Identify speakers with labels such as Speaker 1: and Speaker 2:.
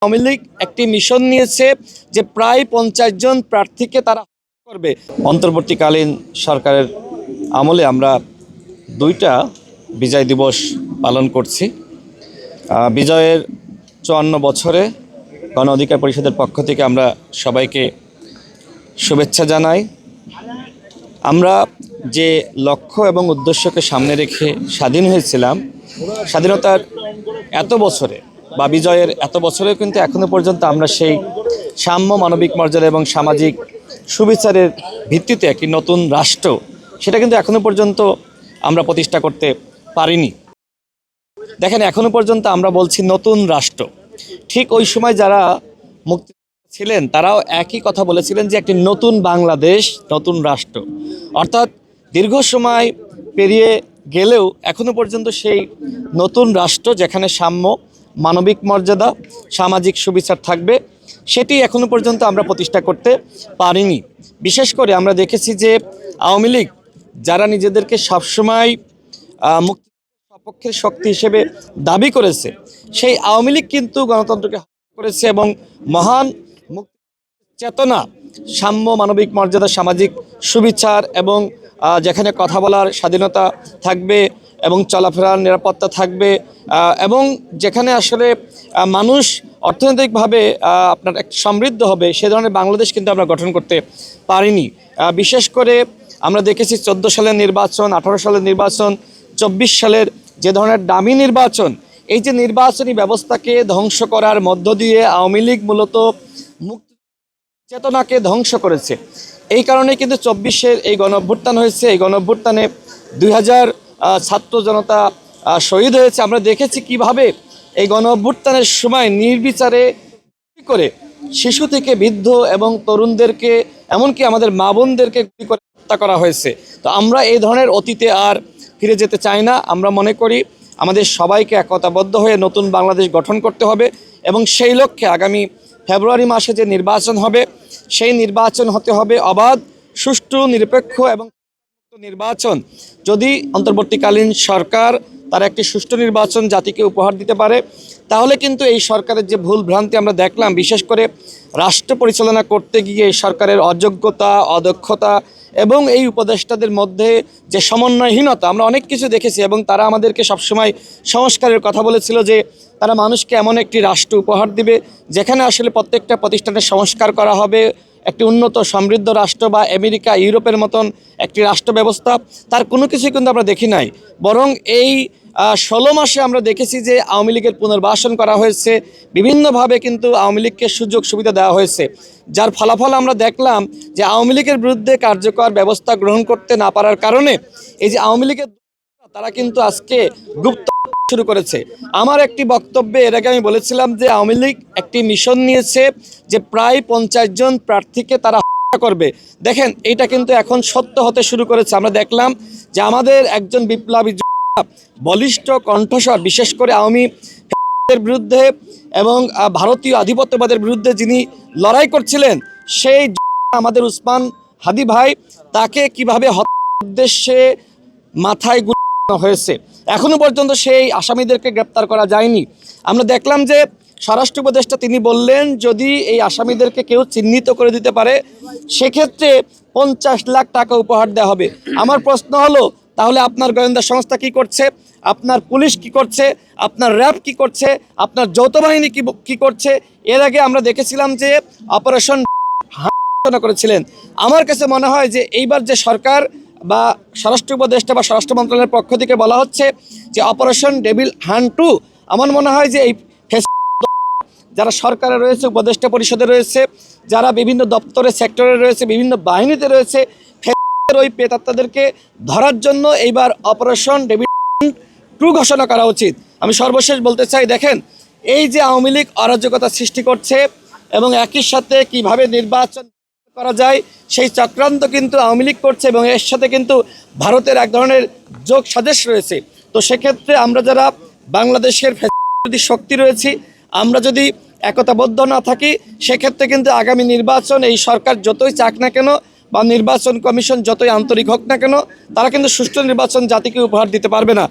Speaker 1: আওয়ামী লীগ একটি মিশন নিয়েছে যে প্রায় 50 জন প্রার্থীকে তারা করবে। অন্তর্বর্তীকালীন সরকারের আমলে আমরা দুইটা বিজয় দিবস পালন করছি। বিজয়ের 54 বছরে গণ অধিকার পরিষদের পক্ষ থেকে আমরা সবাইকে শুভেচ্ছা জানাই। আমরা যে লক্ষ্য এবং উদ্দেশ্যকে সামনে রেখে স্বাধীন হয়েছিলাম, স্বাধীনতার এত বছরে বা বিজয়ের এত বছরেও কিন্তু এখনো পর্যন্ত আমরা সেই সাম্য, মানবিক মর্যাদা এবং সামাজিক সুবিচারের ভিত্তিতে একটি নতুন রাষ্ট্র, সেটা কিন্তু এখনো পর্যন্ত আমরা প্রতিষ্ঠা করতে পারিনি। দেখেন, এখনো পর্যন্ত আমরা বলছি নতুন রাষ্ট্র। ঠিক ওই সময় যারা মুক্তি ছিলেন তারাও একই কথা বলেছিলেন যে একটি নতুন বাংলাদেশ, নতুন রাষ্ট্র। অর্থাৎ দীর্ঘ সময় পেরিয়ে গেলেও এখনো পর্যন্ত সেই নতুন রাষ্ট্র যেখানে সাম্য, মানবিক মর্যাদা, সামাজিক সুবিচার থাকবে, সেটি এখনো পর্যন্ত আমরা প্রতিষ্ঠা করতে পারিনি। বিশেষ করে আমরা দেখেছি যে আওয়ামী লীগ যারা নিজেদেরকে সবসময় মুক্তি সপক্ষের শক্তি হিসেবে দাবি করেছে, সেই আওয়ামী লীগ কিন্তু গণতন্ত্রকে হত্যা করেছে এবং মহান মুক্তি চেতনা, সাম্য, মানবিক মর্যাদা, সামাজিক সুবিচার এবং যেখানে কথা বলার স্বাধীনতা থাকবে এবং চলাফেরার নিরাপত্তা থাকবে এবং যেখানে আসলে মানুষ অর্থনৈতিকভাবে আপনার এক সমৃদ্ধ হবে, সে ধরনের বাংলাদেশ কিন্তু আমরা গঠন করতে পারিনি। বিশেষ করে আমরা দেখেছি 14 সালের নির্বাচন, 18 সালের নির্বাচন, 24 সালের যে ধরনের দামি নির্বাচন, এই যে নির্বাচনী ব্যবস্থাকে ধ্বংস করার মধ্য দিয়ে আওয়ামী লীগ মূলত মুক্তি চেতনাকে ধ্বংস করেছে। এই কারণে কিন্তু 24-এর এই গণঅভ্যুত্থান হয়েছে। এই গণঅভ্যুত্থানে 2000 ছাত্র জনতা শহীদ হয়েছে। আমরা দেখেছি কিভাবে এই গণঅভ্যুত্থানের সময় নির্বিচারে করে শিশু থেকে বৃদ্ধ এবং তরুণদেরকে, এমনকি আমাদের মা বোনদেরকে গুলি করে হত্যা করা হয়েছে। তো আমরা এই ধরনের অতীতে আর ফিরে যেতে চাই না। আমরা মনে করি আমাদের সবাইকে একতাবদ্ধ হয়ে নতুন বাংলাদেশ গঠন করতে হবে এবং সেই লক্ষ্যে আগামী ফেব্রুয়ারি মাসে যে নির্বাচন হবে, সেই নির্বাচন হতে হবে অবাধ, সুষ্ঠু, নিরপেক্ষ এবং নির্বাচন। যদি অন্তর্বর্তীকালীন সরকার তার একটি সুষ্ঠু নির্বাচন জাতিকে উপহার দিতে পারে, তাহলে কিন্তু এই সরকারের যে ভুল ভ্রান্তি আমরা দেখলাম, বিশেষ করে রাষ্ট্র পরিচালনা করতে গিয়ে সরকারের অযোগ্যতা, অদক্ষতা এবং এই উপদেষ্টাদের মধ্যে যে সমন্বয়হীনতা, আমরা অনেক কিছু দেখেছি। এবং তারা আমাদেরকে সবসময় সংস্কারের কথা বলেছিল যে তারা মানুষকে এমন একটি রাষ্ট্র উপহার দিবে যেখানে আসলে প্রত্যেকটা প্রতিষ্ঠানের সংস্কার করা হবে, একটি উন্নত সমৃদ্ধ রাষ্ট্র বা আমেরিকা, ইউরোপের মতন একটি রাষ্ট্র ব্যবস্থা। তার কোনো কিছুই কিন্তু আমরা দেখি নাই। বরং এই 16 মাসে আমরা দেখেছি যে আওয়ামী লীগের পুনর্বাসন করা হয়েছে, বিভিন্নভাবে কিন্তু আওয়ামী লীগকে সুযোগ সুবিধা দেওয়া হয়েছে, যার ফলাফল আমরা দেখলাম যে আওয়ামী লীগের বিরুদ্ধে কার্যকর ব্যবস্থা গ্রহণ করতে না পারার কারণে এই যে আওয়ামী লীগের তারা কিন্তু আজকে গুপ্ত শুরু করেছে। আমার একটি বক্তব্যে এর আগে আমি বলেছিলাম যে আওয়ামী লীগ একটি মিশন নিয়েছে যে প্রায় 50 জন প্রার্থীকে তারা হত্যা করবে। দেখেন, এটা কিন্তু এখন সত্য হতে শুরু করেছে। আমরা দেখলাম যে আমাদের একজন বিপ্লবী বলিষ্ঠ কণ্ঠস্বর, বিশেষ করে আওয়ামী বিরুদ্ধে এবং ভারতীয় আধিপত্যবাদের বিরুদ্ধে যিনি লড়াই করছিলেন, সেই আমাদের উসমান হাদি ভাই, তাকে কিভাবে হত্যার উদ্দেশ্যে মাথায় গুলি হয়েছে, এখনো পর্যন্ত সেই আসামিদেরকে গ্রেপ্তার করা যায়নি। আমরা দেখলাম যে স্বরাষ্ট্র উপদেষ্টা তিনি বললেন যদি এই আসামিদেরকে কেউ চিহ্নিত করে দিতে পারে, সেক্ষেত্রে 50 লাখ টাকা উপহার দেওয়া হবে। আমার প্রশ্ন হলো, তাহলে আপনার গোয়েন্দা সংস্থা কি করছে, আপনার পুলিশ কি করছে, আপনার র্যাব কি করছে, আপনার যৌথ বাহিনী কি করছে? এর আগে আমরা দেখেছিলাম যে অপারেশন করেছিলেন। আমার কাছে মনে হয় যে এইবার যে সরকার বা স্বরাষ্ট্র উপদেষ্টা বা স্বরাষ্ট্র মন্ত্রণালয়ের পক্ষ থেকে বলা হচ্ছে যে অপারেশন ডেভিল হান্ট 2, আমার মনে হয় যে এই যারা সরকারে রয়েছে, উপদেষ্টা পরিষদে রয়েছে, যারা বিভিন্ন দপ্তরে, সেক্টরে রয়েছে, বিভিন্ন বাহিনীতে রয়েছে, ওই প্রেতাত্মাদেরকে ধরার জন্য এইবার অপারেশন ডেভিল হান্ট 2 ঘোষণা করা উচিত। আমি সর্বশেষ বলতে চাই, দেখেন এই যে আওয়ামী লীগ অরাজকতা সৃষ্টি করছে এবং একই সাথে কিভাবে নির্বাচন করা যায় সেই চক্রান্ত কিন্তু আওয়ামী লীগ করছে এবং এর সাথে কিন্তু ভারতের এক ধরনের যোগ সাজেশ রয়েছে। তো সেক্ষেত্রে আমরা যারা বাংলাদেশের বিরোধী শক্তি রয়েছি, আমরা যদি একতাবদ্ধ না থাকি, সেক্ষেত্রে কিন্তু আগামী নির্বাচন এই সরকার যতই চাক না কেন বা নির্বাচন কমিশন যতই আন্তরিক হোক না কেন, তারা কিন্তু সুষ্ঠু নির্বাচন জাতিকে উপহার দিতে পারবে না।